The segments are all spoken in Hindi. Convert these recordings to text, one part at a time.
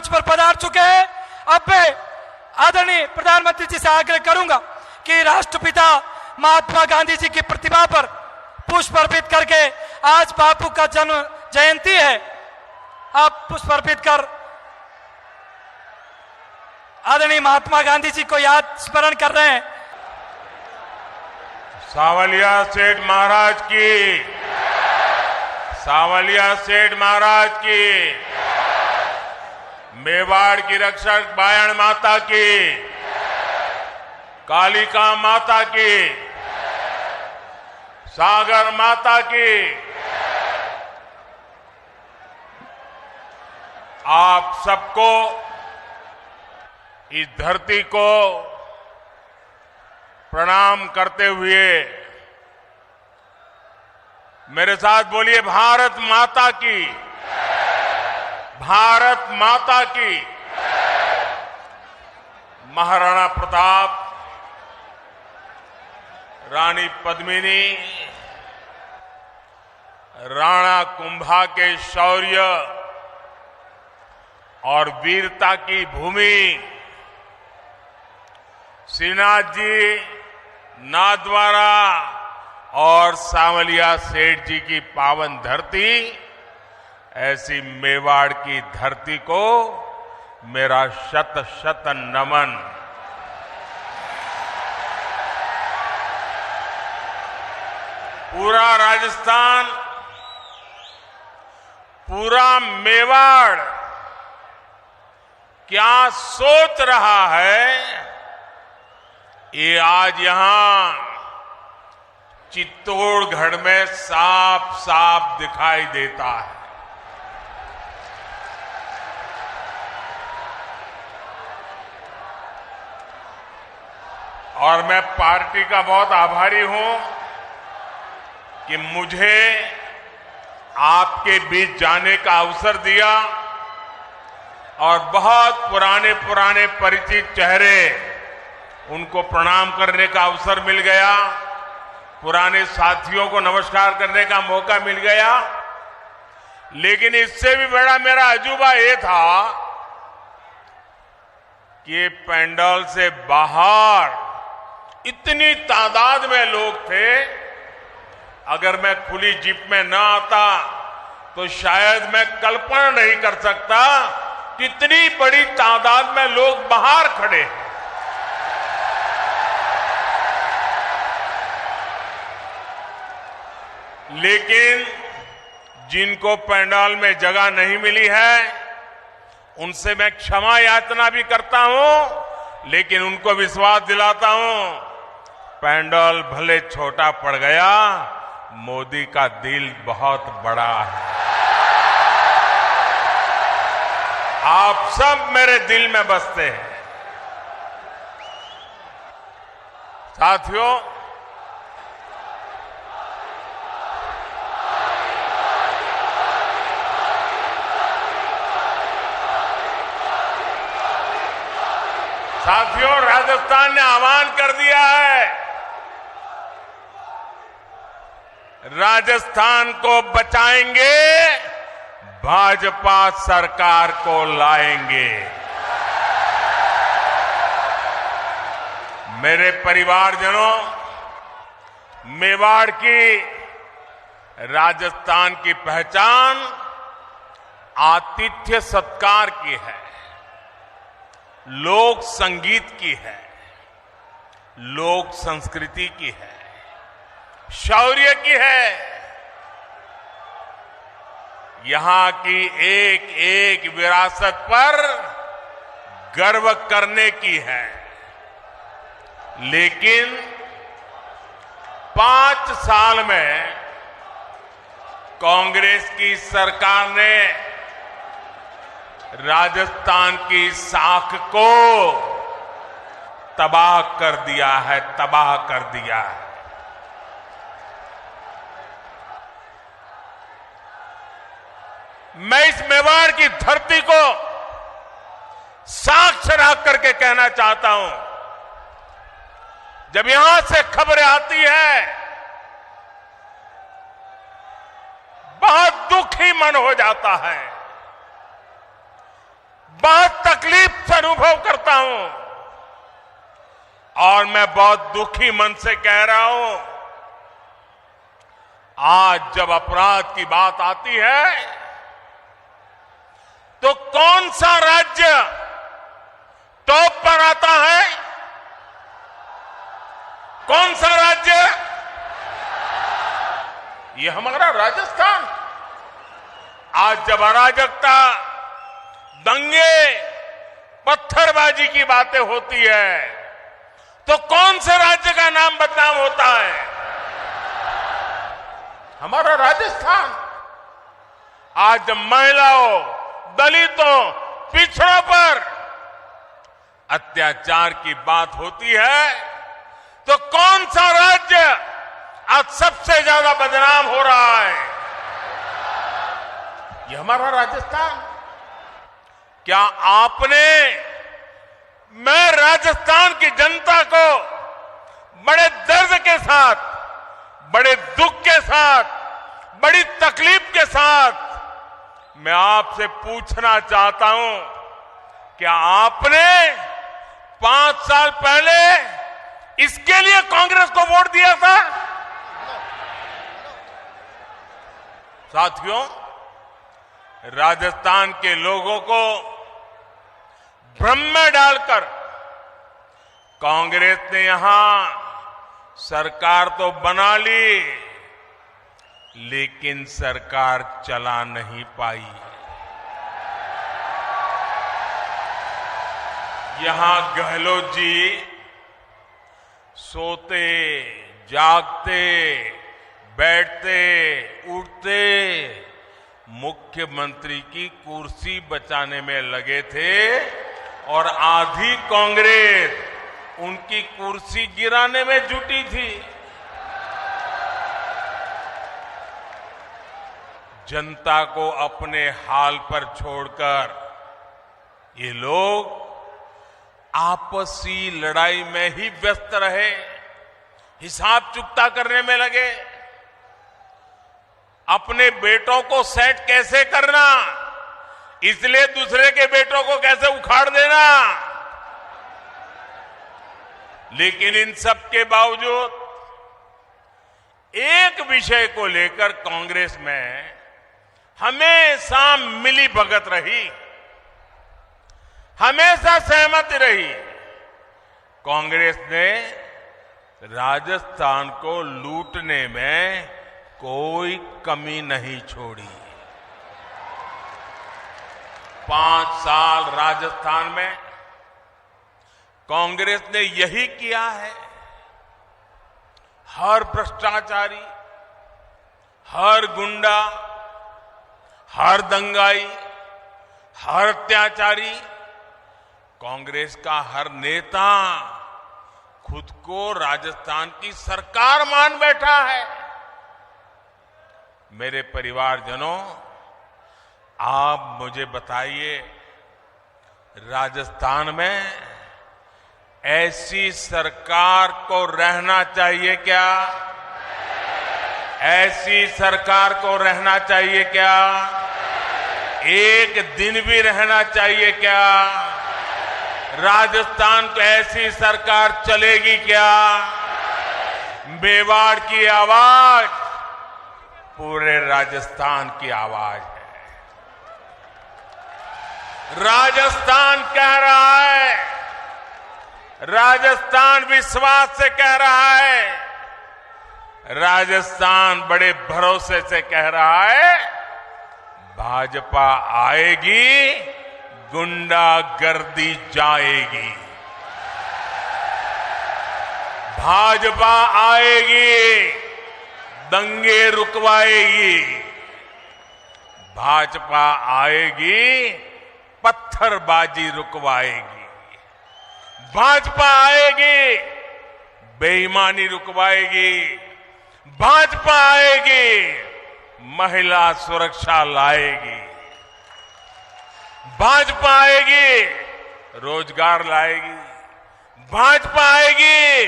मंच पर पधार चुके हैं। अब मैं आदरणीय प्रधानमंत्री जी से आग्रह करूंगा कि राष्ट्रपिता महात्मा गांधी जी की प्रतिमा पर पुष्प अर्पित करके, आज बापू का जन्म जयंती है, आप पुष्प अर्पित कर आदरणीय महात्मा गांधी जी को याद स्मरण कर रहे हैं। सावलिया सेठ महाराज की, सावलिया सेठ महाराज की, मेवाड़ की रक्षक बायण माता की, कालिका माता की, सागर माता की। आप सबको, इस धरती को प्रणाम करते हुए मेरे साथ बोलिए, भारत माता की, भारत माता की। महाराणा प्रताप, रानी पद्मिनी, राणा कुंभा के शौर्य और वीरता की भूमि, श्रीनाथ जी, नाथद्वारा और सांवलिया सेठ जी की पावन धरती, ऐसी मेवाड़ की धरती को मेरा शत शत नमन। पूरा राजस्थान, पूरा मेवाड़ क्या सोच रहा है, ये आज यहां चित्तौड़गढ़ में साफ साफ दिखाई देता है। और मैं पार्टी का बहुत आभारी हूं कि मुझे आपके बीच जाने का अवसर दिया और बहुत पुराने पुराने परिचित चेहरे, उनको प्रणाम करने का अवसर मिल गया, पुराने साथियों को नमस्कार करने का मौका मिल गया। लेकिन इससे भी बड़ा मेरा अजूबा ये था कि ये पंडाल से बाहर इतनी तादाद में लोग थे, अगर मैं खुली जीप में न आता तो शायद मैं कल्पना नहीं कर सकता कितनी बड़ी तादाद में लोग बाहर खड़े हैं। लेकिन जिनको पंडाल में जगह नहीं मिली है, उनसे मैं क्षमा याचना भी करता हूं, लेकिन उनको विश्वास दिलाता हूं, पंडाल भले छोटा पड़ गया, मोदी का दिल बहुत बड़ा है। आप सब मेरे दिल में बसते हैं। साथियों, राजस्थान ने आह्वान कर दिया है, राजस्थान को बचाएंगे, भाजपा सरकार को लाएंगे। मेरे परिवारजनों, मेवाड़ की, राजस्थान की पहचान आतिथ्य सत्कार की है, लोक संगीत की है, लोक संस्कृति की है, शौर्य की है। यहां की एक एक विरासत पर गर्व करने की है। लेकिन 5 साल में कांग्रेस की सरकार ने राजस्थान की साख को तबाह कर दिया है, तबाह कर दिया है। मैं इस मेवाड़ की धरती को साक्ष्य रख करके कहना चाहता हूं, जब यहां से खबरें आती है, बहुत दुखी मन हो जाता है, बहुत हूं और मैं बहुत दुखी मन से कह रहा हूं, आज जब अपराध की बात आती है तो कौन सा राज्य टॉप पर आता है? कौन सा राज्य? ये हमारा राजस्थान। आज जब अराजकता, दंगे, पत्थरबाजी की बातें होती है तो कौन से राज्य का नाम बदनाम होता है? हमारा राजस्थान। आज जब महिलाओं, दलितों, पिछड़ों पर अत्याचार की बात होती है तो कौन सा राज्य आज सबसे ज्यादा बदनाम हो रहा है? ये हमारा राजस्थान। क्या आपने, मैं राजस्थान की जनता को बड़े दर्द के साथ, बड़े दुख के साथ, बड़ी तकलीफ के साथ मैं आपसे पूछना चाहता हूं, क्या आपने 5 साल पहले इसके लिए कांग्रेस को वोट दिया था? साथियों, राजस्थान के लोगों को भ्रम में डालकर कांग्रेस ने यहां सरकार तो बना ली, लेकिन सरकार चला नहीं पाई। यहां गहलोत जी सोते, जागते, बैठते, उठते मुख्यमंत्री की कुर्सी बचाने में लगे थे और आधी कांग्रेस उनकी कुर्सी गिराने में जुटी थी। जनता को अपने हाल पर छोड़कर ये लोग आपसी लड़ाई में ही व्यस्त रहे, हिसाब चुकता करने में लगे। अपने बेटों को सेट कैसे करना, इसलिए दूसरे के बेटों को कैसे उखाड़ देना। लेकिन इन सब के बावजूद एक विषय को लेकर कांग्रेस में हमेशा मिली भगत रही, हमेशा सहमति रही। कांग्रेस ने राजस्थान को लूटने में कोई कमी नहीं छोड़ी। 5 साल राजस्थान में कांग्रेस ने यही किया है। हर भ्रष्टाचारी, हर गुंडा, हर दंगाई, हर अत्याचारी, कांग्रेस का हर नेता खुद को राजस्थान की सरकार मान बैठा है। मेरे परिवारजनों, आप मुझे बताइए, राजस्थान में ऐसी सरकार को रहना चाहिए क्या? ऐसी सरकार को रहना चाहिए क्या? एक दिन भी रहना चाहिए क्या? राजस्थान को ऐसी सरकार चलेगी क्या? मेवाड़ की आवाज पूरे राजस्थान की आवाज है। राजस्थान कह रहा है, राजस्थान विश्वास से कह रहा है, राजस्थान बड़े भरोसे से कह रहा है, भाजपा आएगी, गुंडागर्दी जाएगी। भाजपा आएगी, दंगे रुकवाएगी। भाजपा आएगी, पत्थरबाजी रुकवाएगी। भाजपा आएगी, बेईमानी रुकवाएगी। भाजपा आएगी, महिला सुरक्षा लाएगी। भाजपा आएगी, रोजगार लाएगी। भाजपा आएगी,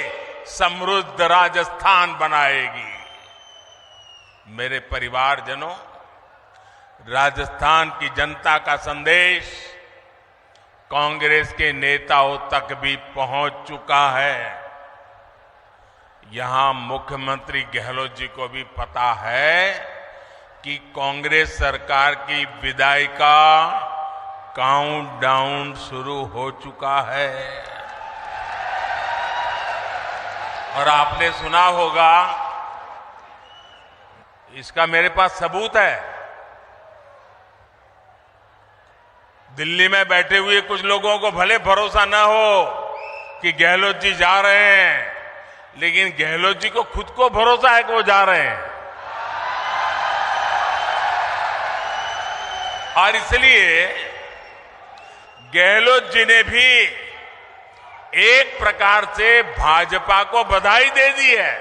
समृद्ध राजस्थान बनाएगी। मेरे परिवारजनों, राजस्थान की जनता का संदेश कांग्रेस के नेताओं तक भी पहुंच चुका है। यहां मुख्यमंत्री गहलोत जी को भी पता है कि कांग्रेस सरकार की विदाई का काउंटडाउन शुरू हो चुका है। और आपने सुना होगा, इसका मेरे पास सबूत है। दिल्ली में बैठे हुए कुछ लोगों को भले भरोसा ना हो कि गहलोत जी जा रहे हैं, लेकिन गहलोत जी को खुद को भरोसा है कि वो जा रहे हैं। और इसलिए गहलोत जी ने भी एक प्रकार से भाजपा को बधाई दे दी है।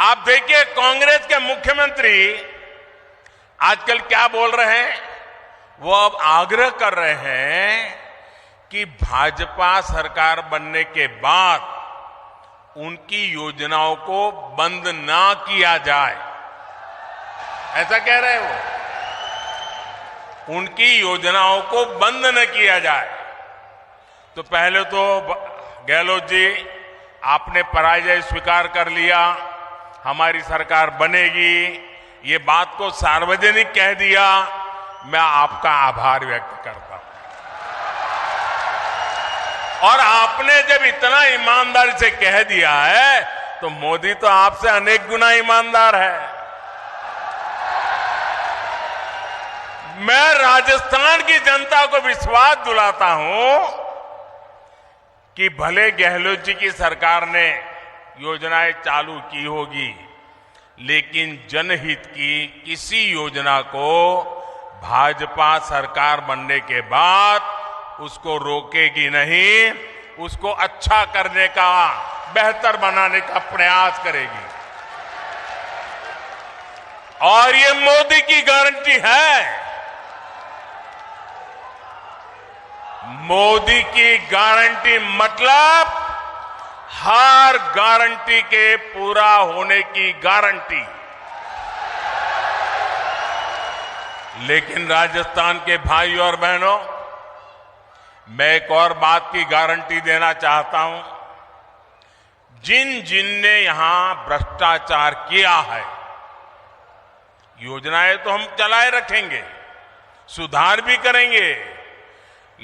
आप देखिए, कांग्रेस के मुख्यमंत्री आजकल क्या बोल रहे हैं? वो अब आग्रह कर रहे हैं कि भाजपा सरकार बनने के बाद उनकी योजनाओं को बंद ना किया जाए। ऐसा कह रहे हैं वो, उनकी योजनाओं को बंद न किया जाए। तो पहले तो गहलोत जी, आपने पराजय स्वीकार कर लिया, हमारी सरकार बनेगी, ये बात को सार्वजनिक कह दिया। मैं आपका आभार व्यक्त करता हूं। और आपने जब इतना ईमानदारी से कह दिया है, तो मोदी तो आपसे अनेक गुना ईमानदार है। मैं राजस्थान की जनता को विश्वास दिलाता हूं कि भले गहलोत जी की सरकार ने योजनाएं चालू की होगी, लेकिन जनहित की किसी योजना को भाजपा सरकार बनने के बाद उसको रोकेगी नहीं, उसको अच्छा करने का, बेहतर बनाने का प्रयास करेगी। और ये मोदी की गारंटी है। मोदी की गारंटी मतलब हर गारंटी के पूरा होने की गारंटी। लेकिन राजस्थान के भाई और बहनों, मैं एक और बात की गारंटी देना चाहता हूं। जिन ने यहां भ्रष्टाचार किया है, योजनाएं तो हम चलाए रखेंगे, सुधार भी करेंगे,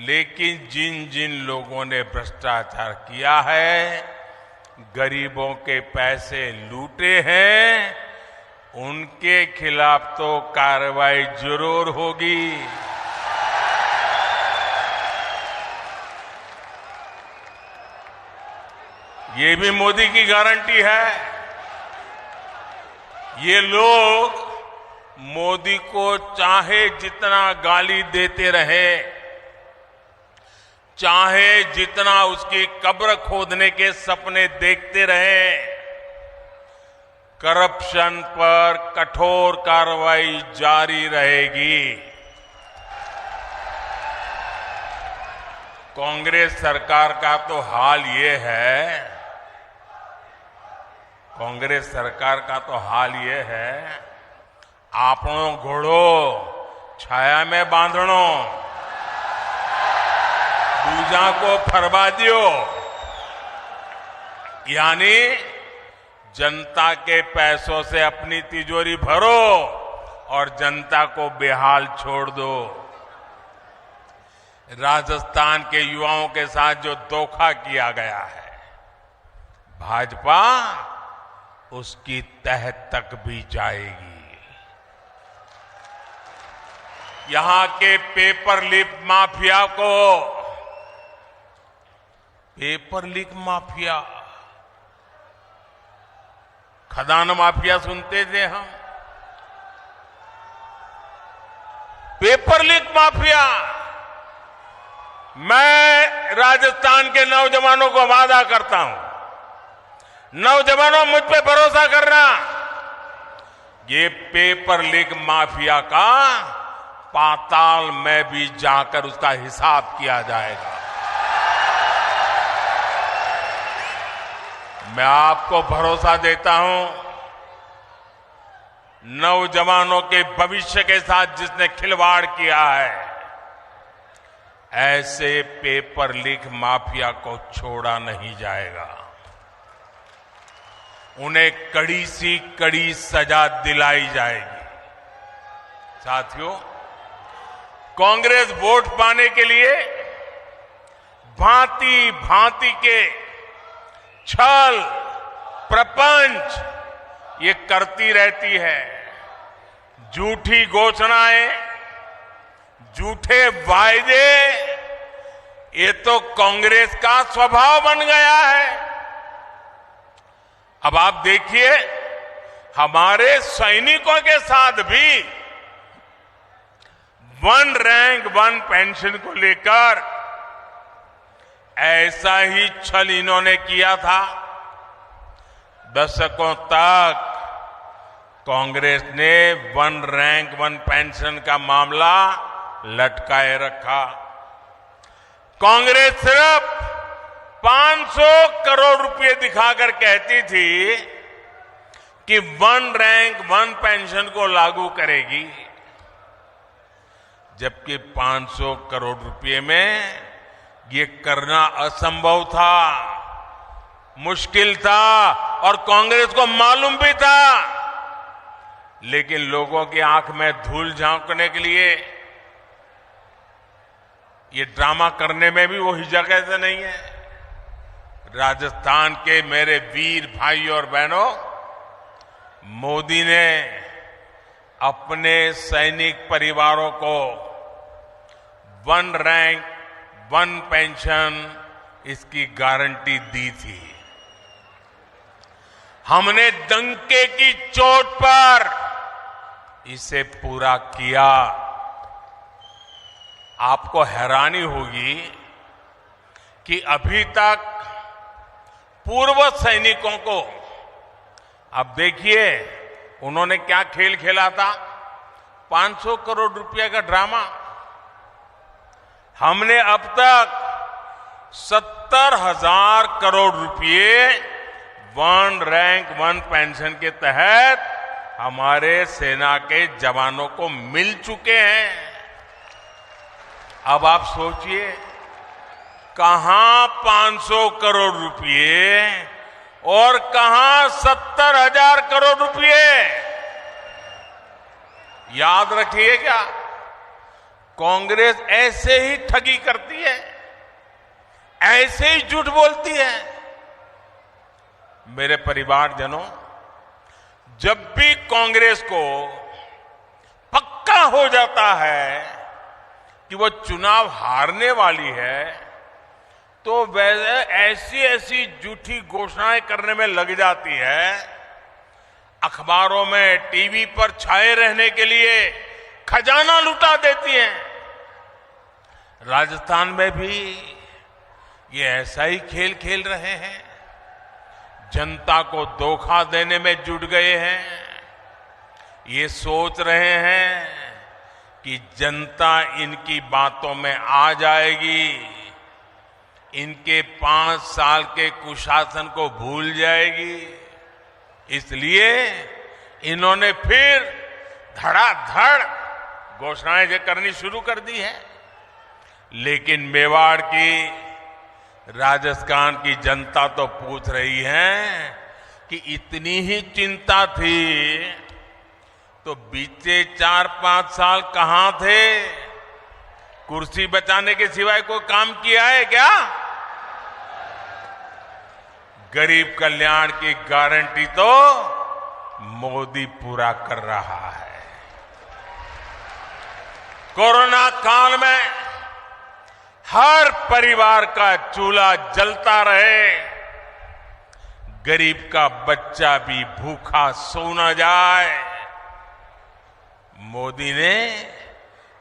लेकिन जिन लोगों ने भ्रष्टाचार किया है, गरीबों के पैसे लूटे हैं, उनके खिलाफ तो कार्रवाई जरूर होगी। ये भी मोदी की गारंटी है। ये लोग मोदी को चाहे जितना गाली देते रहे, चाहे जितना उसकी कब्र खोदने के सपने देखते रहे, करप्शन पर कठोर कार्रवाई जारी रहेगी। कांग्रेस सरकार का तो हाल ये है, कांग्रेस सरकार का तो हाल ये है, आपनो घोड़ो छाया में बांधणो, दूजा को फरवा दियो। यानी जनता के पैसों से अपनी तिजोरी भरो और जनता को बेहाल छोड़ दो। राजस्थान के युवाओं के साथ जो धोखा किया गया है, भाजपा उसकी तह तक भी जाएगी। यहां के पेपर लीक माफिया को, पेपर लीक माफिया, खदान माफिया सुनते थे हम, पेपर लीक माफिया। मैं राजस्थान के नौजवानों को वादा करता हूं, नौजवानों मुझ पे भरोसा करना, ये पेपर लीक माफिया का पाताल में भी जाकर उसका हिसाब किया जाएगा। मैं आपको भरोसा देता हूं, नौजवानों के भविष्य के साथ जिसने खिलवाड़ किया है, ऐसे पेपर लीक माफिया को छोड़ा नहीं जाएगा। उन्हें कड़ी सी कड़ी सजा दिलाई जाएगी। साथियों, कांग्रेस वोट पाने के लिए भांति भांति के छल प्रपंच ये करती रहती है। झूठी घोषणाएं, झूठे वायदे, ये तो कांग्रेस का स्वभाव बन गया है। अब आप देखिए, हमारे सैनिकों के साथ भी वन रैंक वन पेंशन को लेकर ऐसा ही छल इन्होंने किया था। दशकों तक कांग्रेस ने वन रैंक वन पेंशन का मामला लटकाए रखा। कांग्रेस सिर्फ 500 करोड़ रुपए दिखाकर कहती थी कि वन रैंक वन पेंशन को लागू करेगी, जबकि 500 करोड़ रुपए में ये करना असंभव था, मुश्किल था और कांग्रेस को मालूम भी था। लेकिन लोगों की आंख में धूल झांकने के लिए ये ड्रामा करने में भी वो हिचक ऐसे नहीं है। राजस्थान के मेरे वीर भाई और बहनों, मोदी ने अपने सैनिक परिवारों को वन रैंक वन पेंशन इसकी गारंटी दी थी। हमने डंके की चोट पर इसे पूरा किया। आपको हैरानी होगी कि अभी तक पूर्व सैनिकों को, अब देखिए उन्होंने क्या खेल खेला था, 500 करोड़ रुपए का ड्रामा। हमने अब तक 70,000 करोड़ रुपए वन रैंक वन पेंशन के तहत हमारे सेना के जवानों को मिल चुके हैं। अब आप सोचिए, कहां 500 करोड़ रुपए और कहां 70,000 करोड़ रुपए। याद रखिएगा, कांग्रेस ऐसे ही ठगी करती है, ऐसे ही झूठ बोलती है। मेरे परिवारजनों, जब भी कांग्रेस को पक्का हो जाता है कि वो चुनाव हारने वाली है, तो वैसे ऐसी ऐसी झूठी घोषणाएं करने में लग जाती है। अखबारों में, टीवी पर छाए रहने के लिए खजाना लुटा देती है। राजस्थान में भी ये ऐसा ही खेल खेल रहे हैं। जनता को धोखा देने में जुट गए हैं। ये सोच रहे हैं कि जनता इनकी बातों में आ जाएगी, इनके 5 साल के कुशासन को भूल जाएगी। इसलिए इन्होंने फिर धड़ाधड़ घोषणाएं करनी शुरू कर दी है। लेकिन मेवाड़ की, राजस्थान की जनता तो पूछ रही है कि इतनी ही चिंता थी तो बीते 4-5 साल कहां थे? कुर्सी बचाने के सिवाय कोई काम किया है क्या? गरीब कल्याण की गारंटी तो मोदी पूरा कर रहा है। कोरोना काल में हर परिवार का चूल्हा जलता रहे, गरीब का बच्चा भी भूखा सो न जाए। मोदी ने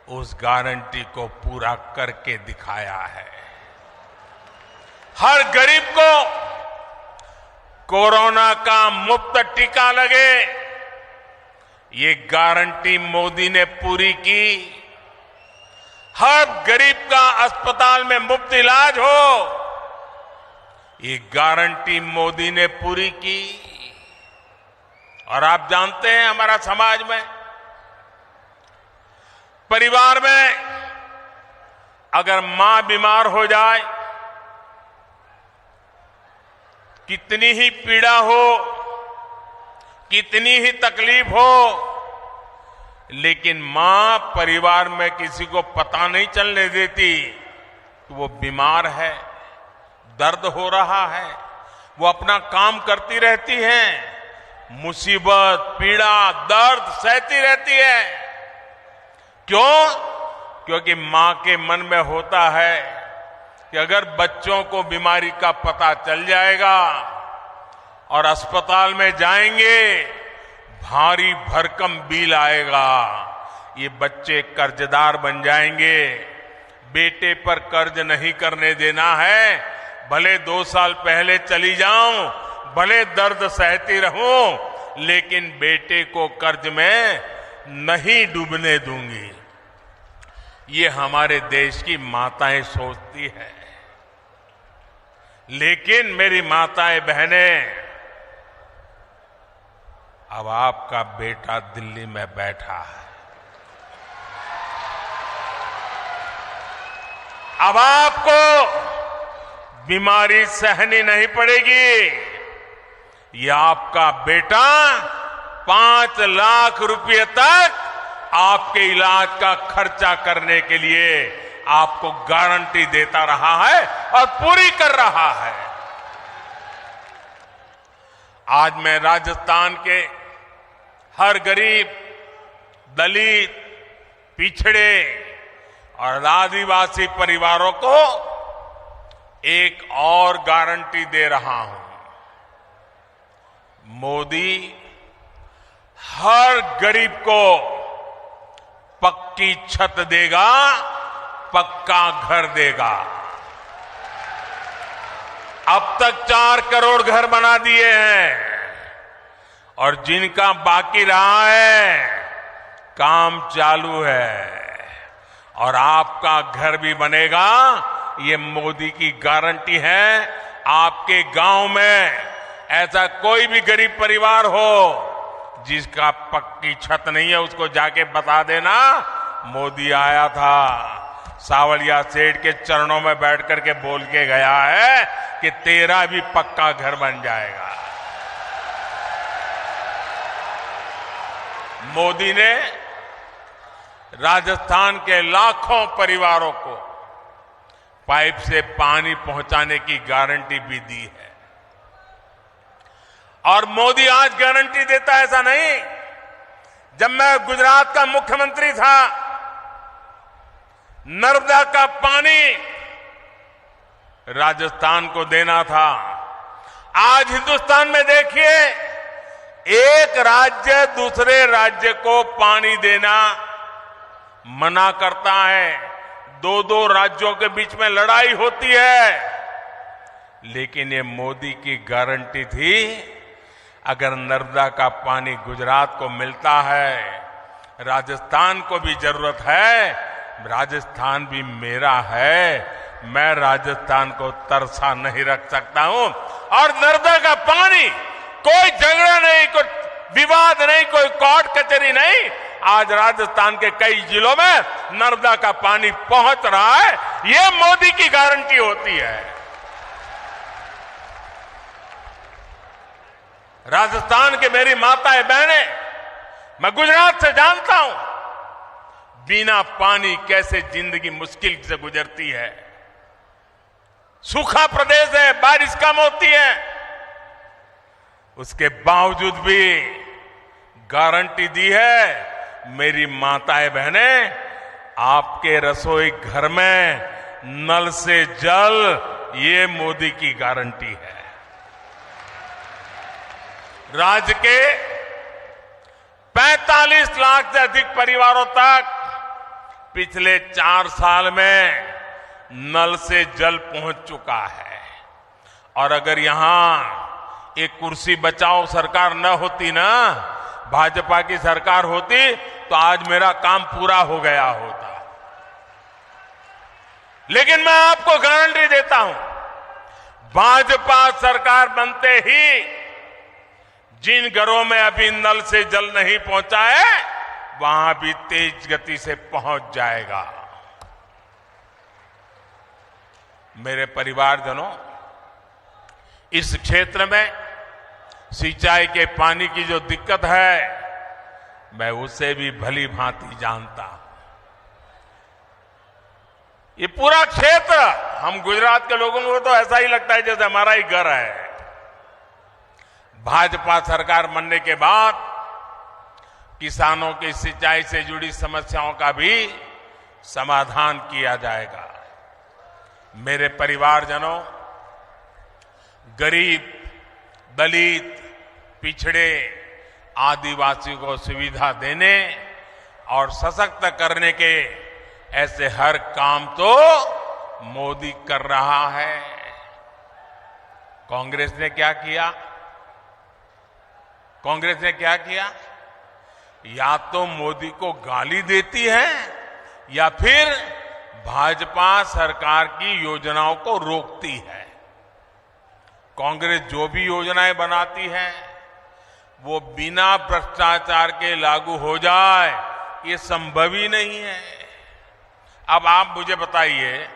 उस गारंटी को पूरा करके दिखाया है। हर गरीब को कोरोना का मुफ्त टीका लगे, ये गारंटी मोदी ने पूरी की। हर गरीब का अस्पताल में मुफ्त इलाज हो, ये गारंटी मोदी ने पूरी की। और आप जानते हैं, हमारा समाज में, परिवार में अगर मां बीमार हो जाए, कितनी ही पीड़ा हो, कितनी ही तकलीफ हो, लेकिन मां परिवार में किसी को पता नहीं चलने देती कि वो बीमार है, दर्द हो रहा है। वो अपना काम करती रहती है, मुसीबत, पीड़ा, दर्द सहती रहती है। क्यों? क्योंकि मां के मन में होता है कि अगर बच्चों को बीमारी का पता चल जाएगा और अस्पताल में जाएंगे, भारी भरकम बिल आएगा, ये बच्चे कर्जदार बन जाएंगे। बेटे पर कर्ज नहीं करने देना है, भले 2 साल पहले चली जाऊं, भले दर्द सहती रहूं, लेकिन बेटे को कर्ज में नहीं डूबने दूंगी। ये हमारे देश की माताएं सोचती है। लेकिन मेरी माताएं बहनें, अब आपका बेटा दिल्ली में बैठा है, अब आपको बीमारी सहनी नहीं पड़ेगी। ये आपका बेटा 5 लाख रुपए तक आपके इलाज का खर्चा करने के लिए आपको गारंटी देता रहा है और पूरी कर रहा है। आज मैं राजस्थान के हर गरीब, दलित, पिछड़े और आदिवासी परिवारों को एक और गारंटी दे रहा हूं। मोदी हर गरीब को पक्की छत देगा, पक्का घर देगा। अब तक 4 करोड़ घर बना दिए हैं और जिनका बाकी रहा है, काम चालू है और आपका घर भी बनेगा। ये मोदी की गारंटी है। आपके गांव में ऐसा कोई भी गरीब परिवार हो जिसका पक्की छत नहीं है, उसको जाके बता देना मोदी आया था, सावलिया सेठ के चरणों में बैठ करके बोल के गया है कि तेरा भी पक्का घर बन जाएगा। मोदी ने राजस्थान के लाखों परिवारों को पाइप से पानी पहुंचाने की गारंटी भी दी है। और मोदी आज गारंटी देता है, ऐसा नहीं। जब मैं गुजरात का मुख्यमंत्री था, नर्मदा का पानी राजस्थान को देना था। आज हिंदुस्तान में देखिए, एक राज्य दूसरे राज्य को पानी देना मना करता है, 2-2 राज्यों के बीच में लड़ाई होती है। लेकिन ये मोदी की गारंटी थी, अगर नर्मदा का पानी गुजरात को मिलता है, राजस्थान को भी जरूरत है, राजस्थान भी मेरा है, मैं राजस्थान को तरसा नहीं रख सकता हूं। और नर्मदा का पानी, कोई झगड़ा नहीं, कोई विवाद नहीं, कोई कोर्ट कचहरी नहीं, आज राजस्थान के कई जिलों में नर्मदा का पानी पहुंच रहा है। ये मोदी की गारंटी होती है। राजस्थान के मेरी माताएं बहनें, मैं गुजरात से जानता हूं बिना पानी कैसे जिंदगी मुश्किल से गुजरती है। सूखा प्रदेश है, बारिश कम होती है, उसके बावजूद भी गारंटी दी है। मेरी माताएं बहनें, आपके रसोई घर में नल से जल, ये मोदी की गारंटी है। राज्य के 45 लाख से अधिक परिवारों तक पिछले 4 साल में नल से जल पहुंच चुका है। और अगर यहां एक कुर्सी बचाओ सरकार न होती ना, भाजपा की सरकार होती, तो आज मेरा काम पूरा हो गया होता। लेकिन मैं आपको गारंटी देता हूं, भाजपा सरकार बनते ही जिन घरों में अभी नल से जल नहीं पहुंचा है, वहां भी तेज गति से पहुंच जाएगा। मेरे परिवारजनों, इस क्षेत्र में सिंचाई के पानी की जो दिक्कत है, मैं उसे भी भली भांति जानता हूं। ये पूरा क्षेत्र, हम गुजरात के लोगों को तो ऐसा ही लगता है जैसे हमारा ही घर है। भाजपा सरकार बनने के बाद किसानों की सिंचाई से जुड़ी समस्याओं का भी समाधान किया जाएगा। मेरे परिवारजनों, गरीब, दलित, पिछड़े, आदिवासी को सुविधा देने और सशक्त करने के ऐसे हर काम तो मोदी कर रहा है। कांग्रेस ने क्या किया? कांग्रेस ने क्या किया? या तो मोदी को गाली देती है या फिर भाजपा सरकार की योजनाओं को रोकती है। कांग्रेस जो भी योजनाएं बनाती है वो बिना भ्रष्टाचार के लागू हो जाए, ये संभव ही नहीं है। अब आप मुझे बताइए,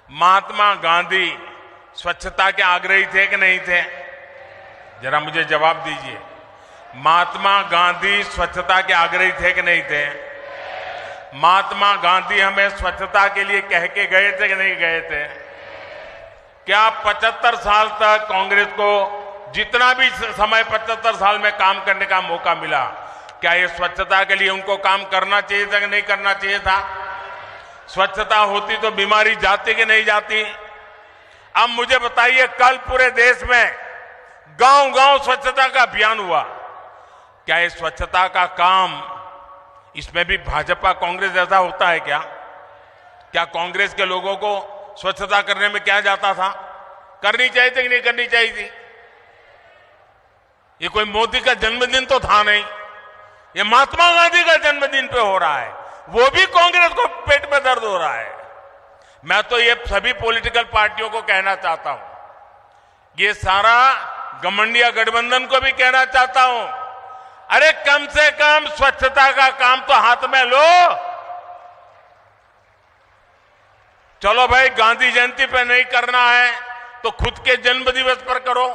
महात्मा गांधी स्वच्छता के आग्रही थे कि नहीं थे? जरा मुझे जवाब दीजिए। महात्मा गांधी स्वच्छता के आग्रही थे कि नहीं थे? महात्मा गांधी हमें स्वच्छता के लिए कह के गए थे कि नहीं गए थे? क्या 75 साल तक कांग्रेस को जितना भी समय 75 साल में काम करने का मौका मिला, क्या ये स्वच्छता के लिए उनको काम करना चाहिए था कि नहीं करना चाहिए था? स्वच्छता होती तो बीमारी जाती कि नहीं जाती? अब मुझे बताइए, कल पूरे देश में गांव-गांव स्वच्छता का अभियान हुआ। क्या ये स्वच्छता का काम, इसमें भी भाजपा कांग्रेस जैसा होता है क्या? क्या कांग्रेस के लोगों को स्वच्छता करने में क्या जाता था? करनी चाहिए थी कि नहीं करनी चाहिए थी? ये कोई मोदी का जन्मदिन तो था नहीं, ये महात्मा गांधी का जन्मदिन पे हो रहा है, वो भी कांग्रेस को पेट में दर्द हो रहा है। मैं तो ये सभी पॉलिटिकल पार्टियों को कहना चाहता हूं, ये सारा घमंडिया गठबंधन को भी कहना चाहता हूं, अरे कम से कम स्वच्छता का काम तो हाथ में लो। चलो भाई, गांधी जयंती पे नहीं करना है तो खुद के जन्मदिवस पर करो।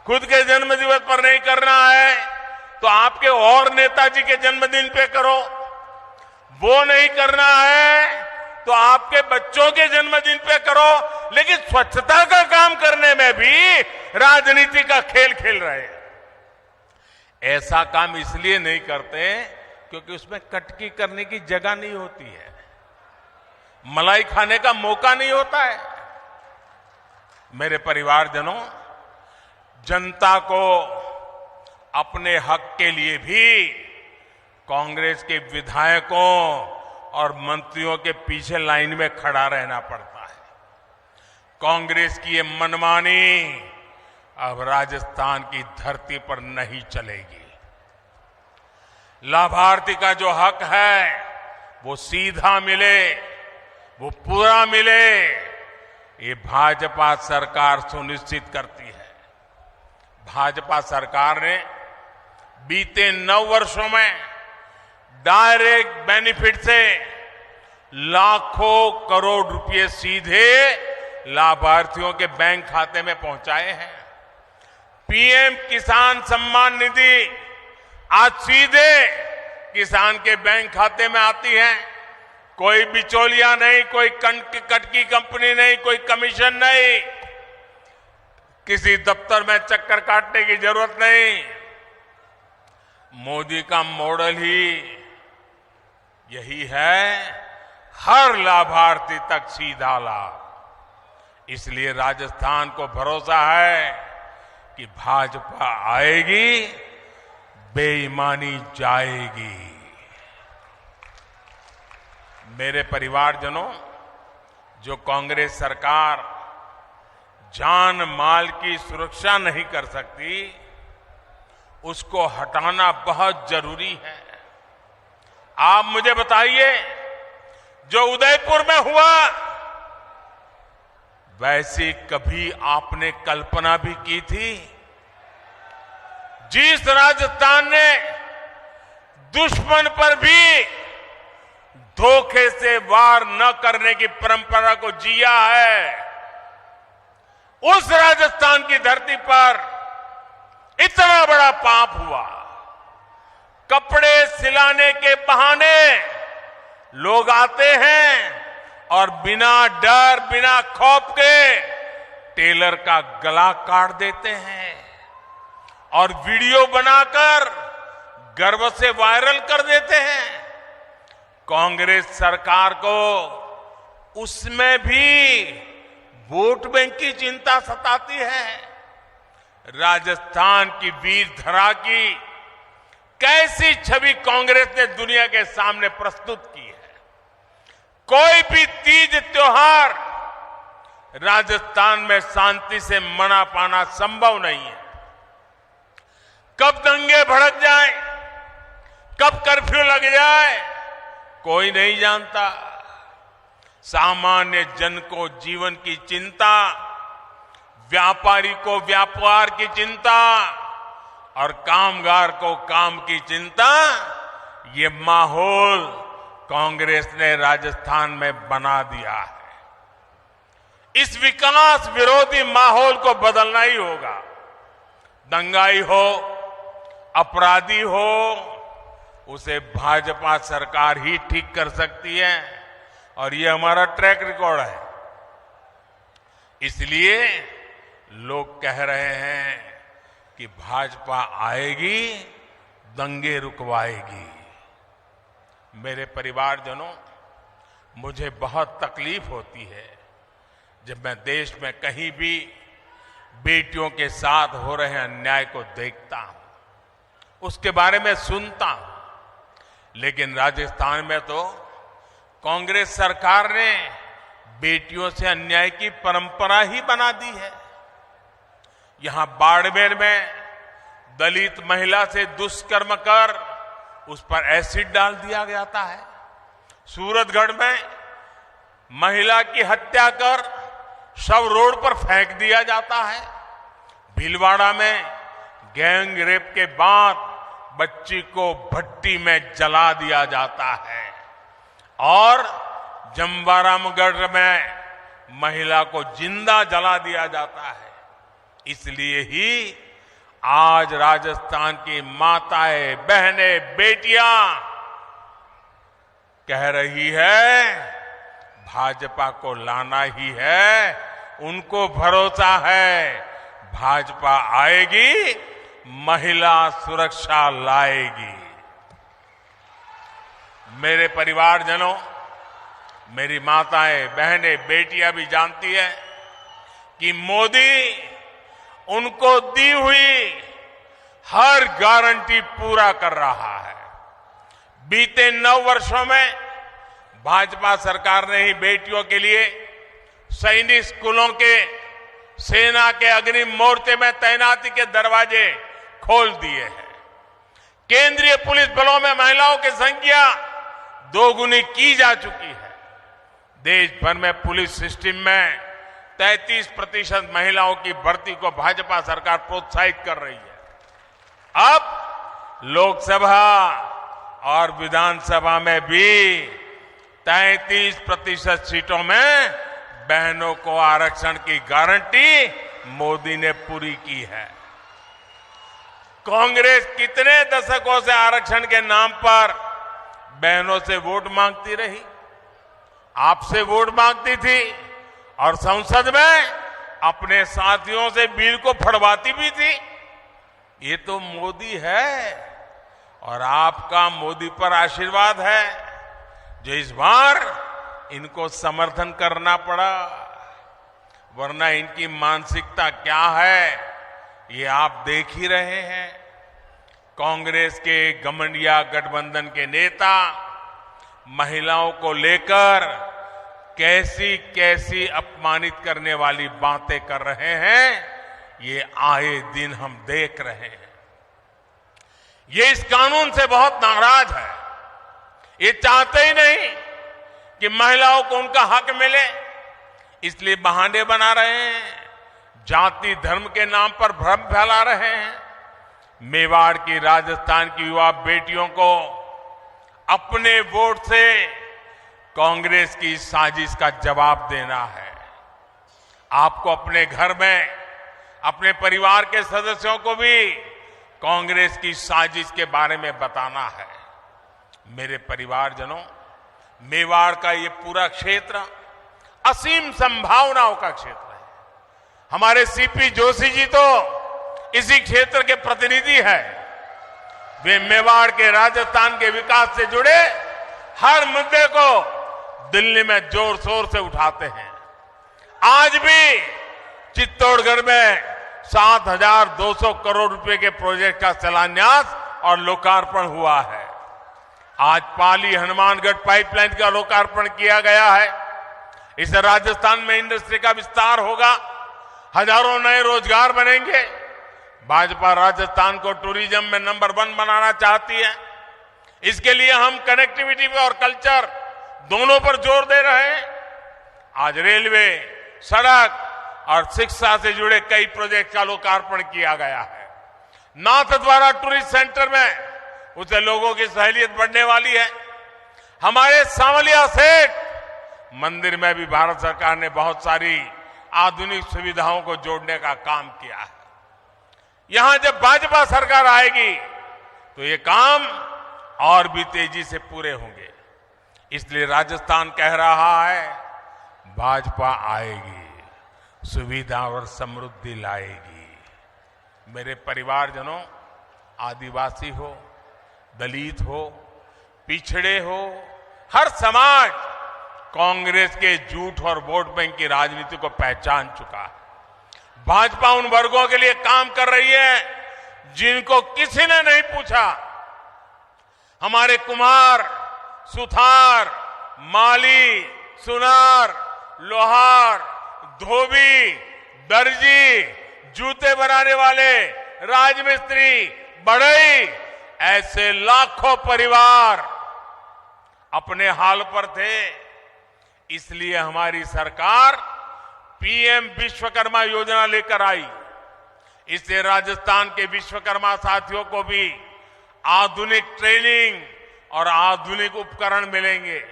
खुद के जन्मदिवस पर नहीं करना है तो आपके और नेताजी के जन्मदिन पे करो। वो नहीं करना है तो आपके बच्चों के जन्मदिन पे करो। लेकिन स्वच्छता का काम करने में भी राजनीति का खेल खेल रहे हैं। ऐसा काम इसलिए नहीं करते क्योंकि उसमें कटकी करने की जगह नहीं होती है, मलाई खाने का मौका नहीं होता है। मेरे परिवारजनों, जनता को अपने हक के लिए भी कांग्रेस के विधायकों और मंत्रियों के पीछे लाइन में खड़ा रहना पड़ता है। कांग्रेस की ये मनमानी अब राजस्थान की धरती पर नहीं चलेगी। लाभार्थी का जो हक है वो सीधा मिले, वो पूरा मिले, ये भाजपा सरकार सुनिश्चित करती है। भाजपा सरकार ने बीते 9 वर्षों में डायरेक्ट बेनिफिट से लाखों करोड़ रुपए सीधे लाभार्थियों के बैंक खाते में पहुंचाए हैं। पीएम किसान सम्मान निधि आज सीधे किसान के बैंक खाते में आती है। कोई बिचौलिया नहीं, कोई कटकी कंपनी नहीं, कोई कमीशन नहीं, किसी दफ्तर में चक्कर काटने की जरूरत नहीं। मोदी का मॉडल ही यही है, हर लाभार्थी तक सीधा लाभ। इसलिए राजस्थान को भरोसा है कि भाजपा आएगी, बेईमानी जाएगी। मेरे परिवारजनों, जो कांग्रेस सरकार जान माल की सुरक्षा नहीं कर सकती, उसको हटाना बहुत जरूरी है। आप मुझे बताइए, जो उदयपुर में हुआ, वैसी कभी आपने कल्पना भी की थी? जिस राजस्थान ने दुश्मन पर भी धोखे से वार न करने की परंपरा को जिया है, उस राजस्थान की धरती पर इतना बड़ा पाप हुआ। कपड़े सिलाने के बहाने लोग आते हैं और बिना डर, बिना खौफ के टेलर का गला काट देते हैं और वीडियो बनाकर गर्व से वायरल कर देते हैं। कांग्रेस सरकार को उसमें भी वोट बैंक की चिंता सताती है। राजस्थान की वीर धरा की कैसी छवि कांग्रेस ने दुनिया के सामने प्रस्तुत की है। कोई भी तीज त्योहार राजस्थान में शांति से मना पाना संभव नहीं है। कब दंगे भड़क जाए, कब कर्फ्यू लग जाए, कोई नहीं जानता। सामान्य जन को जीवन की चिंता, व्यापारी को व्यापार की चिंता और कामगार को काम की चिंता, ये माहौल कांग्रेस ने राजस्थान में बना दिया है। इस विकास विरोधी माहौल को बदलना ही होगा। दंगाई हो, अपराधी हो, उसे भाजपा सरकार ही ठीक कर सकती है और ये हमारा ट्रैक रिकॉर्ड है। इसलिए लोग कह रहे हैं कि भाजपा आएगी, दंगे रुकवाएगी। मेरे परिवारजनों, मुझे बहुत तकलीफ होती है जब मैं देश में कहीं भी बेटियों के साथ हो रहे अन्याय को देखता हूं, उसके बारे में सुनता हूं। लेकिन राजस्थान में तो कांग्रेस सरकार ने बेटियों से अन्याय की परंपरा ही बना दी है। यहां बाड़मेर में दलित महिला से दुष्कर्म कर उस पर एसिड डाल दिया जाता है। सूरतगढ़ में महिला की हत्या कर शव रोड पर फेंक दिया जाता है। भीलवाड़ा में गैंग रेप के बाद बच्ची को भट्टी में जला दिया जाता है और जमवारामगढ़ में महिला को जिंदा जला दिया जाता है। इसलिए ही आज राजस्थान की माताएं, बहनें, बेटियां कह रही है भाजपा को लाना ही है। उनको भरोसा है भाजपा आएगी, महिला सुरक्षा लाएगी। मेरे परिवारजनों, मेरी माताएं, बहनें, बेटियां भी जानती है कि मोदी उनको दी हुई हर गारंटी पूरा कर रहा है। बीते 9 वर्षों में भाजपा सरकार ने ही बेटियों के लिए सैनिक स्कूलों के, सेना के अग्रिम मोर्चे में तैनाती के दरवाजे खोल दिए हैं। केंद्रीय पुलिस बलों में महिलाओं की संख्या 2 गुनी की जा चुकी है। देश भर में पुलिस सिस्टम में 33% महिलाओं की भर्ती को भाजपा सरकार प्रोत्साहित कर रही है। अब लोकसभा और विधानसभा में भी 33% सीटों में बहनों को आरक्षण की गारंटी मोदी ने पूरी की है। कांग्रेस कितने दशकों से आरक्षण के नाम पर बहनों से वोट मांगती रही, आपसे वोट मांगती थी और संसद में अपने साथियों से बिल को फड़वाती भी थी। ये तो मोदी है और आपका मोदी पर आशीर्वाद है जो इस बार इनको समर्थन करना पड़ा, वरना इनकी मानसिकता क्या है ये आप देख ही रहे हैं। कांग्रेस के घमंडिया गठबंधन के नेता महिलाओं को लेकर कैसी कैसी अपमानित करने वाली बातें कर रहे हैं, ये आए दिन हम देख रहे हैं। ये इस कानून से बहुत नाराज है। ये चाहते ही नहीं कि महिलाओं को उनका हक मिले, इसलिए बहाने बना रहे हैं, जाति धर्म के नाम पर भ्रम फैला रहे हैं। मेवाड़ की, राजस्थान की युवा बेटियों को अपने वोट से कांग्रेस की साजिश का जवाब देना है। आपको अपने घर में अपने परिवार के सदस्यों को भी कांग्रेस की साजिश के बारे में बताना है। मेरे परिवारजनों, मेवाड़ का ये पूरा क्षेत्र असीम संभावनाओं का क्षेत्र है। हमारे सीपी जोशी जी तो इसी क्षेत्र के प्रतिनिधि हैं। वे मेवाड़ के राजस्थान के विकास से जुड़े हर मुद्दे को दिल्ली में जोर शोर से उठाते हैं। आज भी चित्तौड़गढ़ में 7,200 करोड़ रुपए के प्रोजेक्ट का शिलान्यास और लोकार्पण हुआ है। आज पाली हनुमानगढ़ पाइपलाइन का लोकार्पण किया गया है। इससे राजस्थान में इंडस्ट्री का विस्तार होगा, हजारों नए रोजगार बनेंगे। भाजपा राजस्थान को टूरिज्म में नंबर 1 बनाना चाहती है। इसके लिए हम कनेक्टिविटी और कल्चर दोनों पर जोर दे रहे हैं। आज रेलवे, सड़क और शिक्षा से जुड़े कई प्रोजेक्ट का लोकार्पण किया गया है। नाथद्वारा टूरिस्ट सेंटर में उससे लोगों की सहूलियत बढ़ने वाली है। हमारे सांवलिया सेठ मंदिर में भी भारत सरकार ने बहुत सारी आधुनिक सुविधाओं को जोड़ने का काम किया है। यहां जब भाजपा सरकार आएगी तो ये काम और भी तेजी से पूरे होंगे। इसलिए राजस्थान कह रहा है, भाजपा आएगी, सुविधा और समृद्धि लाएगी। मेरे परिवारजनों, आदिवासी हो, दलित हो, पिछड़े हो, हर समाज कांग्रेस के झूठ और वोट बैंक की राजनीति को पहचान चुका है। भाजपा उन वर्गों के लिए काम कर रही है जिनको किसी ने नहीं पूछा। हमारे कुम्हार, सुथार, माली, सुनार, लोहार, धोबी, दर्जी, जूते बनाने वाले, राजमिस्त्री, बढ़ई, ऐसे लाखों परिवार अपने हाल पर थे। इसलिए हमारी सरकार पीएम विश्वकर्मा योजना लेकर आई। इससे राजस्थान के विश्वकर्मा साथियों को भी आधुनिक ट्रेनिंग और आधुनिक उपकरण मिलेंगे।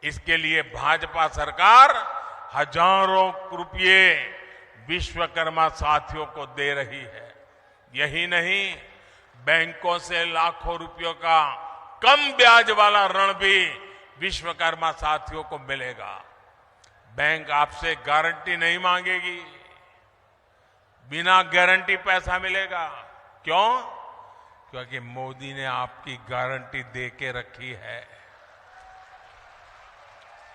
इसके लिए भाजपा सरकार हजारों रुपये विश्वकर्मा साथियों को दे रही है। यही नहीं, बैंकों से लाखों रुपयों का कम ब्याज वाला ऋण भी विश्वकर्मा साथियों को मिलेगा। बैंक आपसे गारंटी नहीं मांगेगी, बिना गारंटी पैसा मिलेगा। क्यों? क्योंकि मोदी ने आपकी गारंटी दे के रखी है।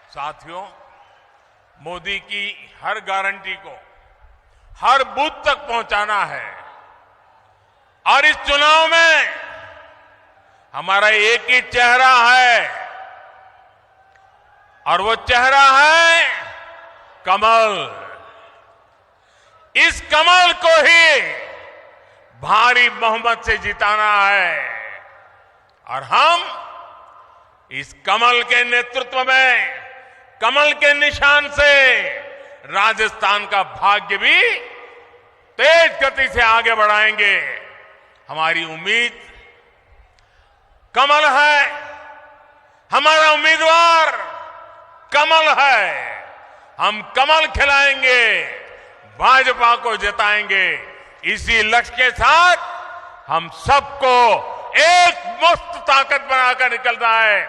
साथियों, मोदी की हर गारंटी को हर बूथ तक पहुंचाना है। और इस चुनाव में हमारा एक ही चेहरा है, और वो चेहरा है कमल। इस कमल को ही भारी बहुमत से जिताना है। और हम इस कमल के नेतृत्व में, कमल के निशान से राजस्थान का भाग्य भी तेज गति से आगे बढ़ाएंगे। हमारी उम्मीद कमल है, हमारा उम्मीदवार कमल है। हम कमल खिलाएंगे, भाजपा को जिताएंगे। इसी लक्ष्य के साथ हम सबको एक मस्त ताकत बनाकर निकलना है।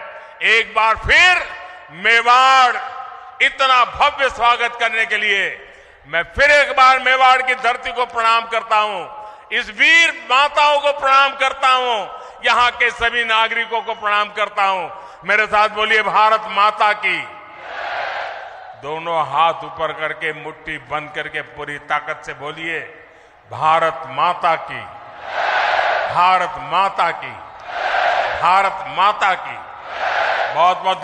एक बार फिर मेवाड़ इतना भव्य स्वागत करने के लिए मैं फिर एक बार मेवाड़ की धरती को प्रणाम करता हूं, इस वीर माताओं को प्रणाम करता हूं, यहां के सभी नागरिकों को प्रणाम करता हूं। मेरे साथ बोलिए, भारत माता की। दोनों हाथ ऊपर करके मुट्ठी बंद करके पूरी ताकत से बोलिए, भारत माता की, भारत माता की, भारत माता की। बहुत बहुत